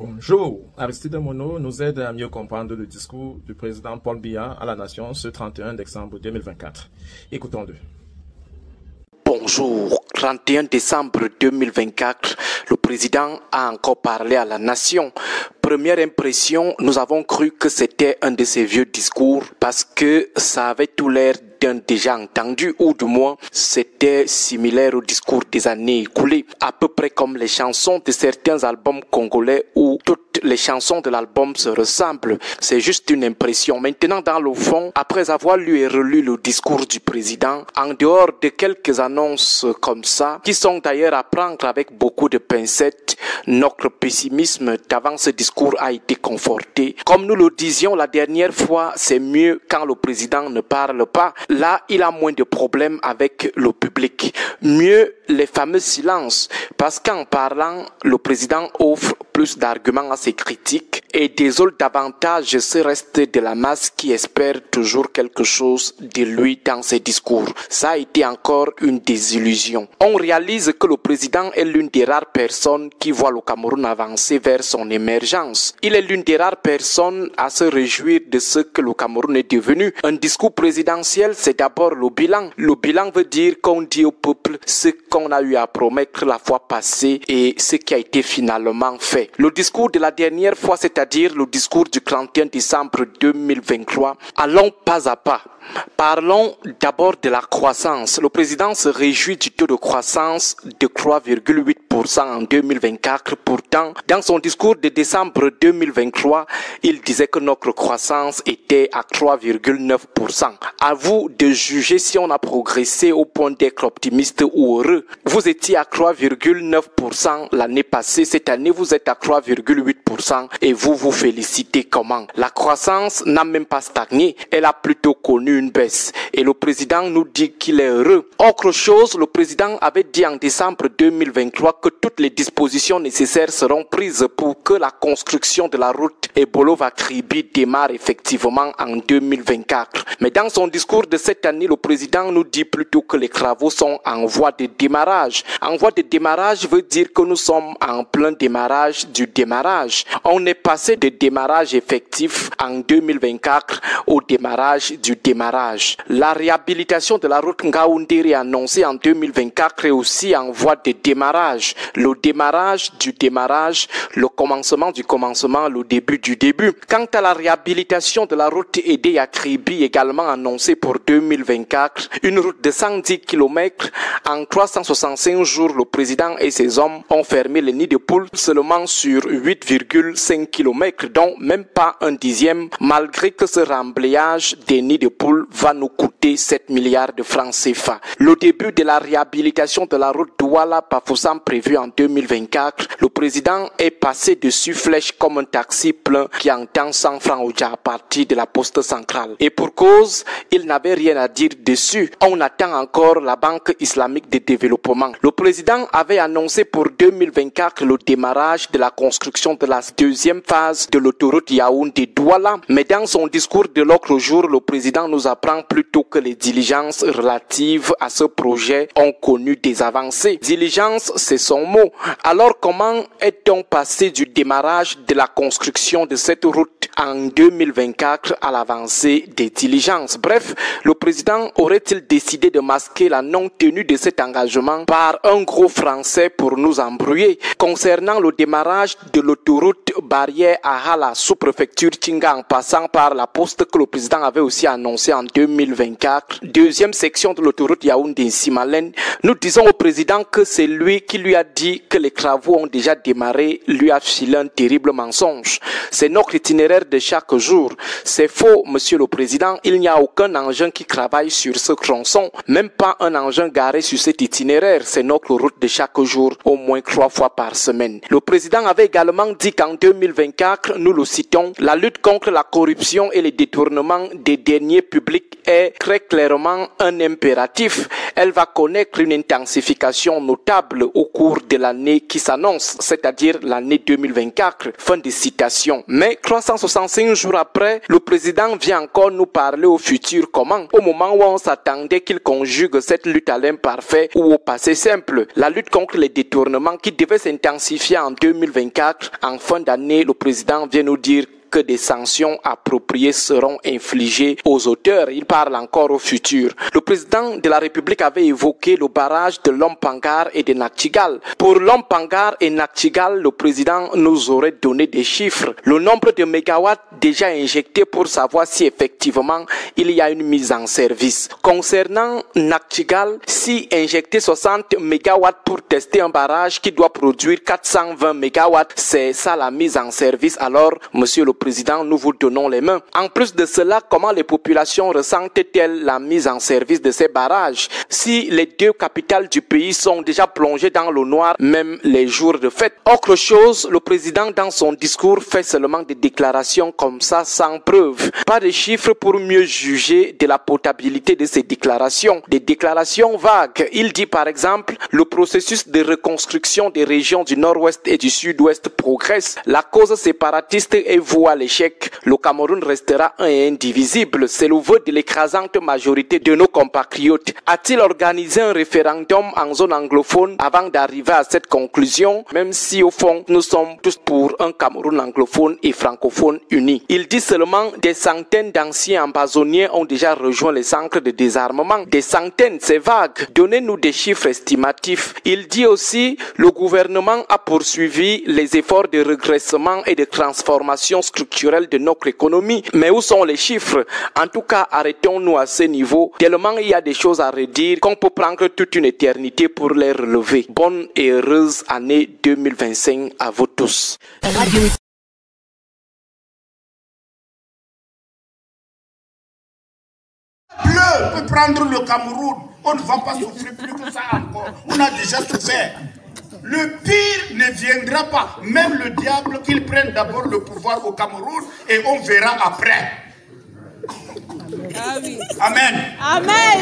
Bonjour, Aristide Monod nous aide à mieux comprendre le discours du président Paul Biya à la nation ce 31 décembre 2024. Écoutons-le. Bonjour, 31 décembre 2024, le président a encore parlé à la nation. Première impression, nous avons cru que c'était un de ses vieux discours parce que ça avait tout l'air d'un déjà entendu, ou du moins c'était similaire au discours des années écoulées, à peu près comme les chansons de certains albums congolais où toutes les chansons de l'album se ressemblent. C'est juste une impression. Maintenant, dans le fond, après avoir lu et relu le discours du président, en dehors de quelques annonces comme ça, qui sont d'ailleurs à prendre avec beaucoup de pincettes, notre pessimisme d'avant ce discours a été conforté. Comme nous le disions la dernière fois, c'est mieux quand le président ne parle pas. Là, il a moins de problèmes avec le public. Mieux les fameux silences, parce qu'en parlant, le président offre plus d'arguments à ses critiques et désole davantage ce reste de la masse qui espère toujours quelque chose de lui dans ses discours. Ça a été encore une désillusion. On réalise que le président est l'une des rares personnes qui voit le Cameroun avancer vers son émergence. Il est l'une des rares personnes à se réjouir de ce que le Cameroun est devenu. Un discours présidentiel, c'est d'abord le bilan. Le bilan veut dire qu'on dit au peuple ce qu'on a eu à promettre la fois passée et ce qui a été finalement fait. Le discours de la dernière fois, c'est-à-dire le discours du 31 décembre 2023, allons pas à pas. Parlons d'abord de la croissance. Le président se réjouit du taux de croissance de 3,8% en 2024. Pourtant, dans son discours de décembre 2023, il disait que notre croissance était à 3,9%. À vous de juger si on a progressé au point d'être optimiste ou heureux. Vous étiez à 3,9% l'année passée. Cette année, vous êtes à 3,8% et vous vous félicitez comment? La croissance n'a même pas stagné. Elle a plutôt connu une baisse et le président nous dit qu'il est heureux. Autre chose, le président avait dit en décembre 2023 que toutes les dispositions nécessaires seront prises pour que la construction de la route Ebolo-Vakribi démarre effectivement en 2024. Mais dans son discours de cette année, le président nous dit plutôt que les travaux sont en voie de démarrage. En voie de démarrage veut dire que nous sommes en plein démarrage du démarrage. On est passé de démarrage effectif en 2024 au démarrage du démarrage. La réhabilitation de la route Ngaoundéré annoncée en 2024 est aussi en voie de démarrage. Le démarrage du démarrage, le commencement du commencement, le début du début. Quant à la réhabilitation de la route Edé-Yakribi également annoncée pour 2024, une route de 110 km, en 365 jours, le président et ses hommes ont fermé les nids de poules seulement sur 8,5 km, dont même pas un dixième, malgré que ce remblayage des nids de poules va nous coûter 7 milliards de francs CFA. Le début de la réhabilitation de la route Douala-Bafoussam prévue en 2024, le président est passé dessus flèche comme un taxi plein qui entend 100 francs au dia à partir de la poste centrale. Et pour cause, il n'avait rien à dire dessus. On attend encore la Banque islamique de développement. Le président avait annoncé pour 2024 le démarrage de la construction de la deuxième phase de l'autoroute Yaoundé-Douala. Mais dans son discours de l'autre jour, le président nous apprend plutôt que les diligences relatives à ce projet ont connu des avancées. Diligence, c'est son mot. Alors comment est-on passé du démarrage de la construction de cette route en 2024 à l'avancée des diligences? Bref, le président aurait-il décidé de masquer la non-tenue de cet engagement par un gros français pour nous embrouiller? Concernant le démarrage de l'autoroute Barrière à Hala, sous-préfecture Tinga, en passant par la poste que le président avait aussi annoncé en 2024, deuxième section de l'autoroute Yaoundé-Simalène, nous disons au président que c'est lui qui lui a dit que les travaux ont déjà démarré, lui a filé un terrible mensonge. C'est notre itinéraire de chaque jour. C'est faux, monsieur le président, il n'y a aucun engin qui travaille sur ce tronçon, même pas un engin garé sur cet itinéraire. C'est notre route de chaque jour, au moins 3 fois par semaine. Le président avait également dit qu'en 2024, nous le citons, la lutte contre la corruption et les détournements des deniers publics est très clairement un impératif. Elle va connaître une intensification notable au cours de l'année qui s'annonce, c'est-à-dire l'année 2024. Fin de citation. Mais 365 65 jours après, le président vient encore nous parler au futur comment, au moment où on s'attendait qu'il conjugue cette lutte à l'imparfait ou au passé simple. La lutte contre les détournements qui devait s'intensifier en 2024. En fin d'année, le président vient nous dire que des sanctions appropriées seront infligées aux auteurs. Il parle encore au futur. Le président de la République avait évoqué le barrage de Lompangar et de Nachtigal. Pour Lompangar et Nachtigal, le président nous aurait donné des chiffres. Le nombre de mégawatts déjà injectés pour savoir si effectivement il y a une mise en service. Concernant Nachtigal, si injecter 60 mégawatts pour tester un barrage qui doit produire 420 mégawatts, c'est ça la mise en service. Alors, monsieur le président, nous vous donnons les mains. En plus de cela, comment les populations ressentent-elles la mise en service de ces barrages? Si les deux capitales du pays sont déjà plongées dans le noir, même les jours de fête. Autre chose, le président dans son discours fait seulement des déclarations comme ça sans preuve. Pas de chiffres pour mieux juger de la potabilité de ces déclarations. Des déclarations vagues. Il dit par exemple, le processus de reconstruction des régions du nord-ouest et du sud-ouest progresse. La cause séparatiste est vouée à l'échec. Le Cameroun restera un et indivisible. C'est le vœu de l'écrasante majorité de nos compatriotes. A-t-il organisé un référendum en zone anglophone avant d'arriver à cette conclusion, même si au fond nous sommes tous pour un Cameroun anglophone et francophone uni? Il dit seulement des centaines d'anciens ambazoniens ont déjà rejoint les centres de désarmement. Des centaines, c'est vague. Donnez-nous des chiffres estimatifs. Il dit aussi le gouvernement a poursuivi les efforts de redressement et de transformation structurelle de notre économie. Mais où sont les chiffres? En tout cas, arrêtons-nous à ce niveau. Tellement il y a des choses à redire qu'on peut prendre toute une éternité pour les relever. Bonne et heureuse année 2025 à vous tous. Bleu peut prendre le Cameroun. On ne va pas souffrir plus que ça encore. On a déjà souffert. Le pire ne viendra pas. Même le diable qu'il prenne d'abord le pouvoir au Cameroun et on verra après. Ah oui. Amen. Amen.